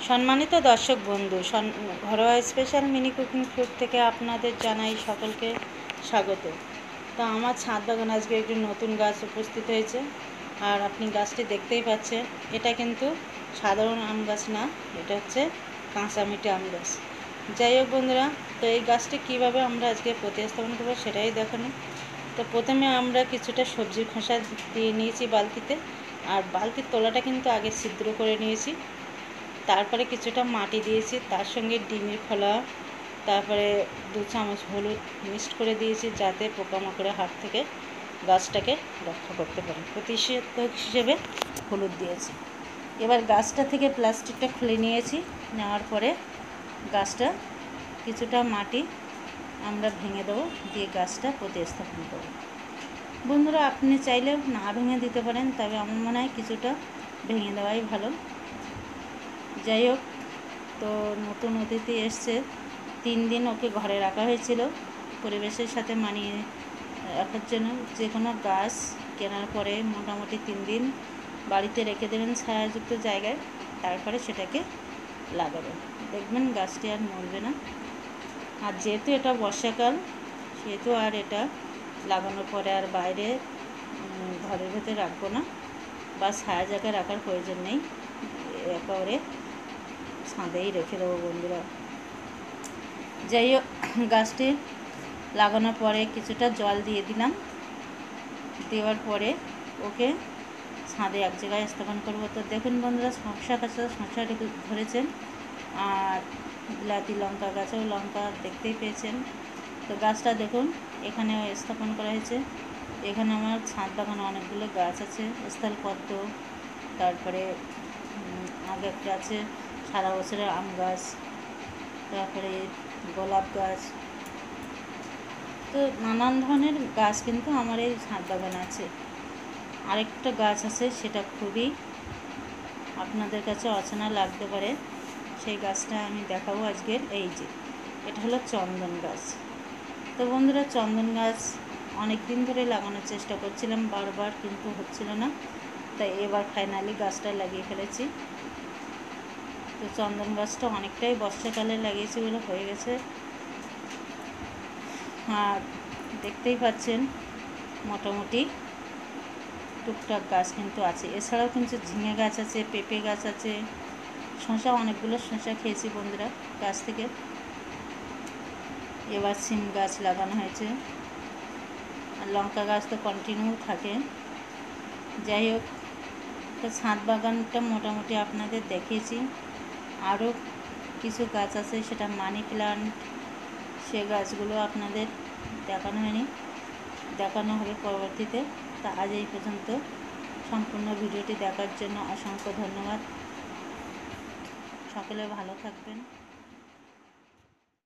সম্মানিত দর্শক বন্ধু, ঘরোয়া স্পেশাল মিনি কুকিং ফুড থেকে আপনাদের জানাই সকলকে স্বাগত। তো আমার ছাদ বাগান আজকে একটি নতুন গাছ উপস্থিত হয়েছে, আর আপনি গাছটি দেখতেই পাচ্ছেন। এটা কিন্তু সাধারণ আম গাছ না, এটা হচ্ছে কাঁচা মিঠে আম গাছ। যাই হোক বন্ধুরা, তো এই গাছটি কীভাবে আমরা আজকে প্রতিস্থাপন করবো সেটাই দেখানো। তো প্রথমে আমরা কিছুটা সবজির খোসা দিয়ে নিয়েছি বালতিতে, আর বালতির তলাটা কিন্তু আগে ছিদ্র করে নিয়েছি। তারপরে কিছুটা মাটি দিয়েছি, তার সঙ্গে ডিমের খোলা, তারপরে 2 চামচ হলুদ মিক্সড করে দিয়েছি, যাতে পোকামাকড়ের হাত থেকে গাছটাকে রক্ষা করতে পারে। প্রতিষেধক হিসেবে হলুদ দিয়েছি। এবার গাছটা থেকে প্লাস্টিকটা খুলে নিয়েছি, নেওয়ার পরে গাছটা কিছুটা মাটি আমরা ভেঙে দেবো, দিয়ে গাছটা প্রতিস্থাপন করব। বন্ধুরা, আপনি চাইলে না ভেঙে দিতে পারেন, তবে আমার মনে হয় কিছুটা ভেঙে দেওয়াই ভালো। যাই হোক, তো নতুন অতিথি এসছে, 3 দিন ওকে ঘরে রাখা হয়েছিল পরিবেশের সাথে মানিয়ে রাখার জন্য। যে কোনো গাছ কেনার পরে মোটামুটি 3 দিন বাড়িতে রেখে দেবেন ছায়াযুক্ত জায়গায়, তারপরে সেটাকে লাগাবেন, দেখবেন গাছটি আর মরবে না। আর যেহেতু এটা বর্ষাকাল, সেহেতু আর এটা লাগানোর পরে আর বাইরে ঘরের ভেতরে রাখবো না, বা ছায়া জায়গায় রাখার প্রয়োজন নেই, একেবারে ছাদেই রেখে দেবো বন্ধুরা। যাই হোক, গাছটি লাগানোর পরে কিছুটা জল দিয়ে দিলাম, দেওয়ার পরে ওকে ছাদে এক জায়গায় স্থাপন করবো। তো দেখুন বন্ধুরা, শসা ধরেছেন, আর বিলাতি লঙ্কা গাছেও লঙ্কা দেখতেই পেয়েছেন। তো গাছটা দেখুন এখানে স্থাপন করা হয়েছে। এখানে আমার ছাদ বাগানে অনেকগুলো গাছ আছে, স্থলপদ্ম, তারপরে আগে একটা আছে সারা বছরের আম গাছ, তারপরে গোলাপ গাছ। তো নানান ধরনের গাছ কিন্তু আমার এই ছাদ বাগানে আছে। আরেকটা গাছ আছে, সেটা খুবই আপনাদের কাছে অচেনা লাগতে পারে, সেই গাছটা আমি দেখাবো আজকের। এই যে এটা হলো চন্দন গাছ। তো বন্ধুরা, চন্দন গাছ অনেক দিন ধরে লাগানোর চেষ্টা করছিলাম বারবার, কিন্তু হচ্ছিল না, তাই এবার ফাইনালি গাছটা লাগিয়ে ফেলেছি। তো চন্দন গাছটা অনেকটাই বর্ষাকালে লাগিয়েছি বলে হয়ে গেছে। আর দেখতেই পাচ্ছেন মোটামুটি টুকটাক গাছ কিন্তু আছে। এছাড়াও কিন্তু ঝিঙে গাছ আছে, পেঁপে গাছ আছে, শসা, অনেকগুলো শসা খেয়েছি বন্ধুরা গাছ থেকে। এবার সিম গাছ লাগানো হয়েছে, আর লঙ্কা গাছ তো কন্টিনিউ থাকে। যাই হোক, তো ছাদ বাগানটা মোটামুটি আপনাদের দেখিয়েছি। আরও কিছু গাছ আছে, সেটা মানি প্লান্ট, সে গাছগুলো আপনাদের দেখানো হয়নি, দেখানো হবে পরবর্তীতে। তা আজ এই পর্যন্ত। সম্পূর্ণ ভিডিওটি দেখার জন্য অসংখ্য ধন্যবাদ। সকলে ভালো থাকবেন।